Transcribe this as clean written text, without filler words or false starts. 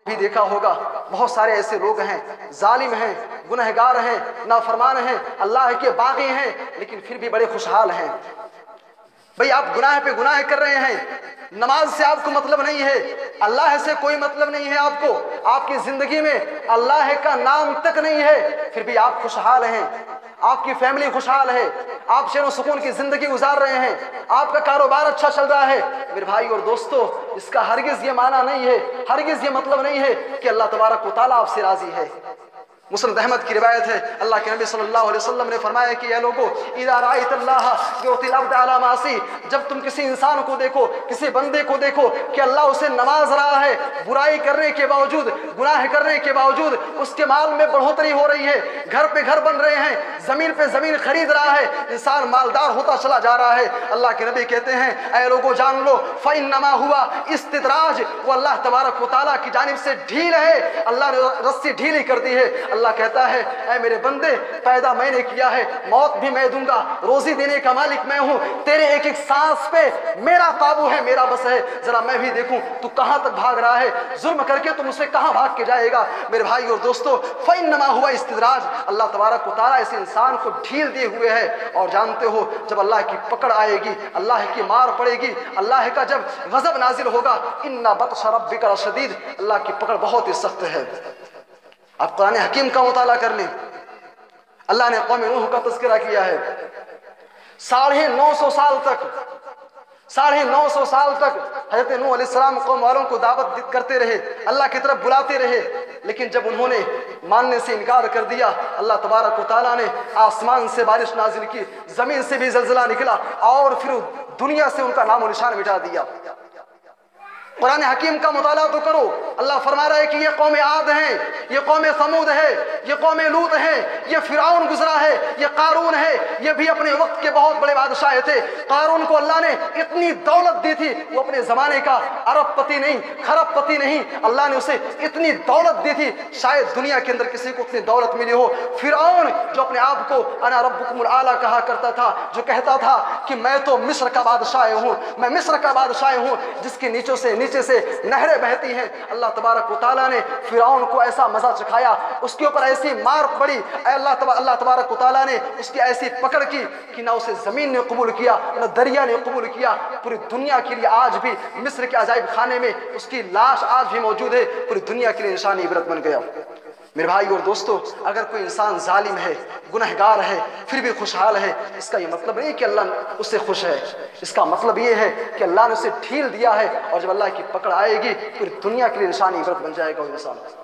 بھی دیکھا ہوگا بہت سارے ایسے لوگ ہیں، ظالم ہیں، گنہگار ہیں، نافرمان ہیں، اللہ کے باغی ہیں، لیکن پھر بھی بڑے خوشحال ہیں۔ بھئی آپ گناہ پہ گناہ کر رہے ہیں، نماز سے آپ کو مطلب نہیں ہے، اللہ سے کوئی مطلب نہیں ہے آپ کو، آپ کی زندگی میں اللہ کا نام تک نہیں ہے، پھر بھی آپ خوشحال ہیں، آپ کی فیملی خوشحال ہے، آپ شیر و سکون کی زندگی گزار رہے ہیں، آپ کا کاروبار اچھا چل رہا ہے۔ میرے بھائی اور دوستو، اس کا ہرگز یہ معنی نہیں ہے، ہرگز یہ مطلب نہیں ہے کہ اللہ تبارک و تعالیٰ آپ سے راضی ہے۔ مسند احمد کی روایت ہے، اللہ کے نبی صلی اللہ علیہ وسلم نے فرمایا کہ اے لوگو، اذا رأیت اللہ یؤتی العبد علی معاصی، جب تم کسی انسان کو دیکھو، کسی بندے کو دیکھو کہ اللہ اسے نواز رہا ہے، برائی کرنے کے باوجود، گناہ کرنے کے باوجود اس کے مال میں بڑھوتری ہو رہی ہے، گھر پہ گھر بن رہے ہیں، زمین پہ زمین خرید رہا ہے، انسان مالدار ہوتا چلا جا رہا ہے، اللہ کے نبی کہتے ہیں اے لوگو جان لو فإنما ہوا استدراج، وہ اللہ تبارک و تعالیٰ کی جانب سے ڈھیل ہے، اللہ نے رسی ڈھیلی کر دی ہے۔ اللہ کہتا ہے اے میرے بندے، پیدا میں نے کیا ہے، موت بھی میں دوں گا، روزی دینے کا مالک میں ہوں، تیرے ایک ایک سانس پہ میرا قابو ہے، میرا بس ہے، ذرا میں بھی دیکھوں تو کہاں تک بھاگ رہا ہے، ظلم کر کے تم اسے کہاں بھاگ کے جائے گا۔ میرے بھائی اور دوستو، فإنما ہوا استدراج، اللہ تبارک و تعالیٰ اس انسان کو ڈھیل دیے ہوئے ہے، اور جانتے ہو جب اللہ کی پکڑ آئے گی، اللہ کی مار پڑے گی، اللہ کا جب غضب نازل ہوگا، ان بطش ربک لشدید، اللہ کی پکڑ بہت ہی سخت ہے۔ آپ قرآن حکیم کا مطالعہ کر لیں، اللہ نے قوم نوح کا تذکرہ کیا ہے، 950 سال تک 950 سال تک حضرت نوح علیہ السلام قوم والوں کو دعوت کرتے رہے، اللہ کی طرف بلاتے رہے، لیکن جب انہوں نے ماننے سے انکار کر دیا، اللہ تبارک و تعالیٰ نے آسمان سے بارش نازل کی، زمین سے بھی زلزلہ نکلا، اور پھر دنیا سے ان کا نام و نشان مٹا دیا۔ قرآن حکیم کا مطالعہ تو کرو، اللہ فرما رہا ہے کہ یہ قوم عاد ہیں، یہ قوم ثمود ہے، یہ قوم لوط ہے، یہ فرعون گزرا ہے، یہ قارون ہے، یہ بھی اپنے وقت کے بہت بڑے بادشاہ تھے۔ قارون کو اللہ نے اتنی دولت دی تھی، وہ اپنے زمانے کا ارب پتی نہیں، خرب پتی نہیں، اللہ نے اسے اتنی دولت دی تھی، شاید دنیا کے اندر کسی کو اتنی دولت ملی ہو۔ فرعون جو اپنے آپ کو انا ربکم الاعلی کہا کرتا تھا، جو کہتا تھا کہ میں تو مصر کا بادشاہ ہوں، میں مصر کا بادشاہ ہوں، جس کے نیچے سے نہریں بہتی ہیں، اللہ تبارک و تعالیٰ نے فرعون کو ایسا مزہ چکھایا، اس کے اوپر ایسی مار پڑی، اللہ تبارک و تعالیٰ نے اس کی ایسی پکڑ کی کہ نہ اسے زمین نے قبول کیا، نہ دریا نے قبول کیا۔ پوری دنیا کے لیے آج بھی مصر کے عجائب خانے میں اس کی لاش آج بھی موجود ہے، پوری دنیا کے لیے نشان عبرت بن گیا۔ میرے بھائی اور دوستو، اگر کوئی انسان ظالم ہے، گنہگار ہے، پھر بھی خوشحال ہے، اس کا یہ مطلب نہیں کہ اللہ اس سے خوش ہے، اس کا مطلب یہ ہے کہ اللہ نے اسے ڈھیل دیا ہے، اور جب اللہ کی پکڑ آئے گی پھر دنیا کے لیے نشان عبرت بن جائے گا وہ انسان۔